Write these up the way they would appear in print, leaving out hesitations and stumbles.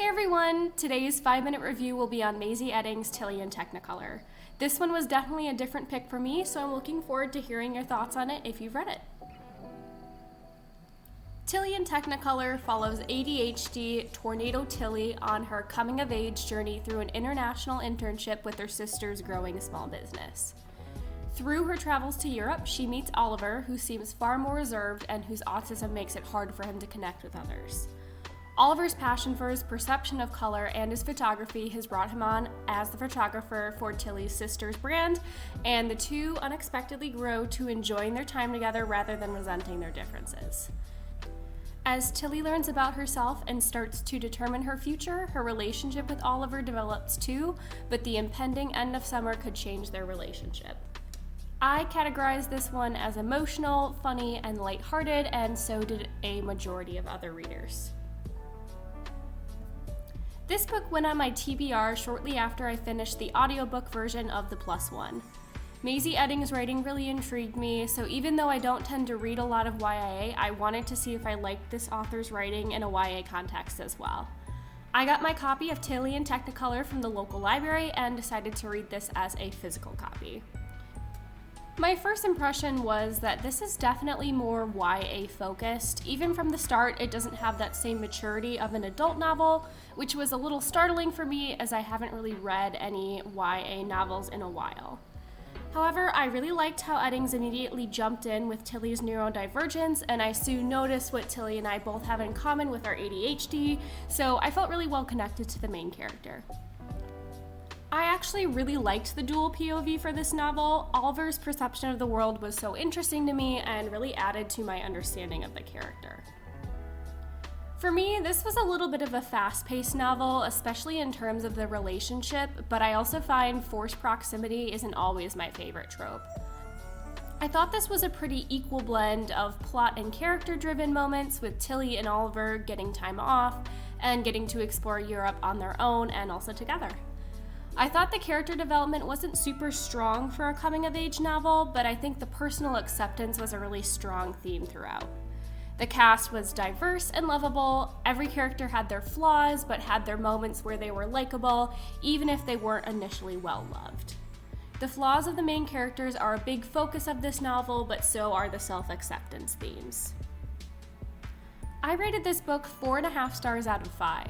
Hey everyone! Today's 5-minute review will be on Mazey, Edding's Tilly in Technicolor. This one was definitely a different pick for me, so I'm looking forward to hearing your thoughts on it if you've read it. Tilly in Technicolor follows ADHD Tornado Tilly on her coming-of-age journey through an international internship with her sister's growing small business. Through her travels to Europe, she meets Oliver, who seems far more reserved and whose autism makes it hard for him to connect with others. Oliver's passion for his perception of color and his photography has brought him on as the photographer for Tilly's sister's brand, and the two unexpectedly grow to enjoying their time together rather than resenting their differences. As Tilly learns about herself and starts to determine her future, her relationship with Oliver develops too, but the impending end of summer could change their relationship. I categorized this one as emotional, funny, and lighthearted, and so did a majority of other readers. This book went on my TBR shortly after I finished the audiobook version of The Plus One. Mazey Edding's writing really intrigued me, so even though I don't tend to read a lot of YA, I wanted to see if I liked this author's writing in a YA context as well. I got my copy of Tilly in Technicolor from the local library and decided to read this as a physical copy. My first impression was that this is definitely more YA focused. Even from the start, it doesn't have that same maturity of an adult novel, which was a little startling for me as I haven't really read any YA novels in a while. However, I really liked how Eddings immediately jumped in with Tilly's neurodivergence, and I soon noticed what Tilly and I both have in common with our ADHD, so I felt really well connected to the main character. I actually really liked the dual POV for this novel. Oliver's perception of the world was so interesting to me and really added to my understanding of the character. For me, this was a little bit of a fast-paced novel, especially in terms of the relationship, but I also find forced proximity isn't always my favorite trope. I thought this was a pretty equal blend of plot and character-driven moments, with Tilly and Oliver getting time off and getting to explore Europe on their own and also together. I thought the character development wasn't super strong for a coming-of-age novel, but I think the personal acceptance was a really strong theme throughout. The cast was diverse and lovable. Every character had their flaws, but had their moments where they were likable, even if they weren't initially well-loved. The flaws of the main characters are a big focus of this novel, but so are the self-acceptance themes. I rated this book 4.5 stars out of 5.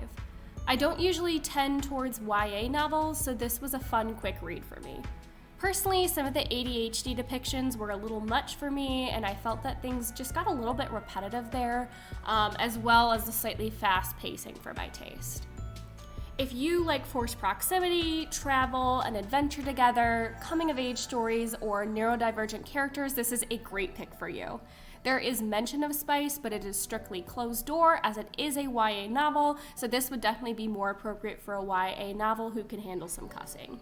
I don't usually tend towards YA novels, so this was a fun, quick read for me. Personally, some of the ADHD depictions were a little much for me, and I felt that things just got a little bit repetitive there, as well as the slightly fast pacing for my taste. If you like forced proximity, travel, and adventure together, coming-of-age stories, or neurodivergent characters, this is a great pick for you. There is mention of spice, but it is strictly closed door as it is a YA novel, so this would definitely be more appropriate for a YA novel who can handle some cussing.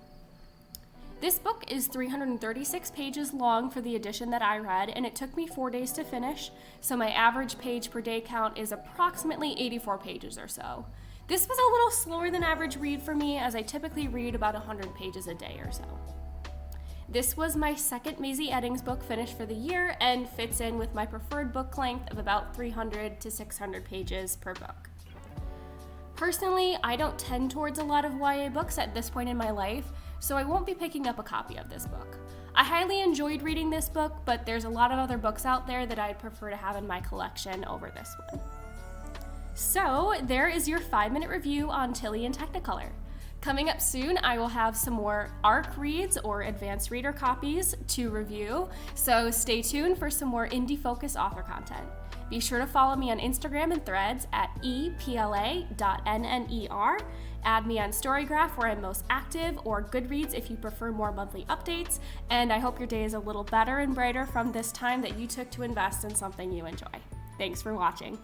This book is 336 pages long for the edition that I read, and it took me 4 days to finish, so my average page per day count is approximately 84 pages or so. This was a little slower than average read for me, as I typically read about 100 pages a day or so. This was my second Mazey Eddings book finished for the year and fits in with my preferred book length of about 300 to 600 pages per book. Personally, I don't tend towards a lot of YA books at this point in my life, so I won't be picking up a copy of this book. I highly enjoyed reading this book, but there's a lot of other books out there that I'd prefer to have in my collection over this one. So, there is your 5-minute review on Tilly in Technicolor. Coming up soon, I will have some more ARC reads or advanced reader copies to review, so stay tuned for some more indie-focused author content. Be sure to follow me on Instagram and Threads at epla.nner, add me on Storygraph where I'm most active, or Goodreads if you prefer more monthly updates, and I hope your day is a little better and brighter from this time that you took to invest in something you enjoy. Thanks for watching.